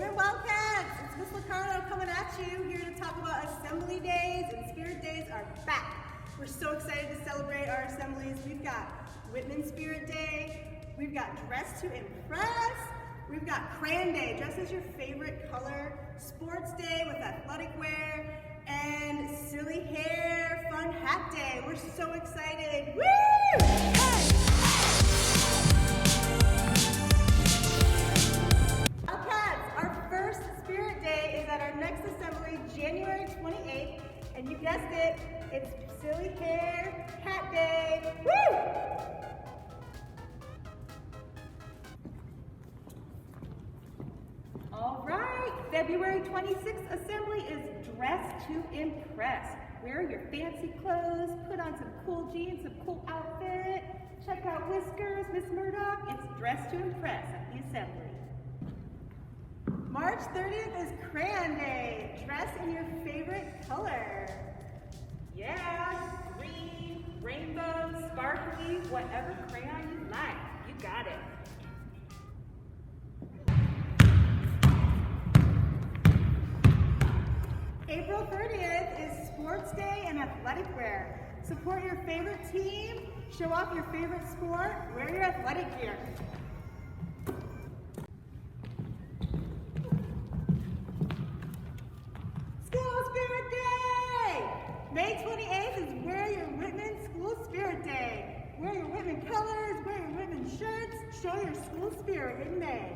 Whitman Wildcats! It's Miss Locarno coming at you here to talk about Assembly Days, and Spirit Days are back. We're so excited to celebrate our assemblies. We've got Whitman Spirit Day, we've got Dress to Impress, we've got Crayon Day, dress as your favorite color, Sports Day with athletic wear, and Silly Hair Fun Hat Day. We're so excited. Woo! Hey! At our next assembly, January 28th, and you guessed it, it's Silly Hair Hat Day. Woo! All right, February 26th assembly is Dress to Impress. Wear your fancy clothes, put on some cool jeans, some cool outfit, check out Whiskers, Miss Murdoch. It's Dress to Impress at the assembly. March 30th is Crayon Day. Dress in your favorite color. Yeah, green, rainbow, sparkly, whatever crayon you like. You got it. April 30th is Sports Day and athletic wear. Support your favorite team, show off your favorite sport, wear your athletic gear. May 28th is Wear Your Whitman School Spirit Day. Wear your Whitman colors, wear your Whitman shirts, show your school spirit in May.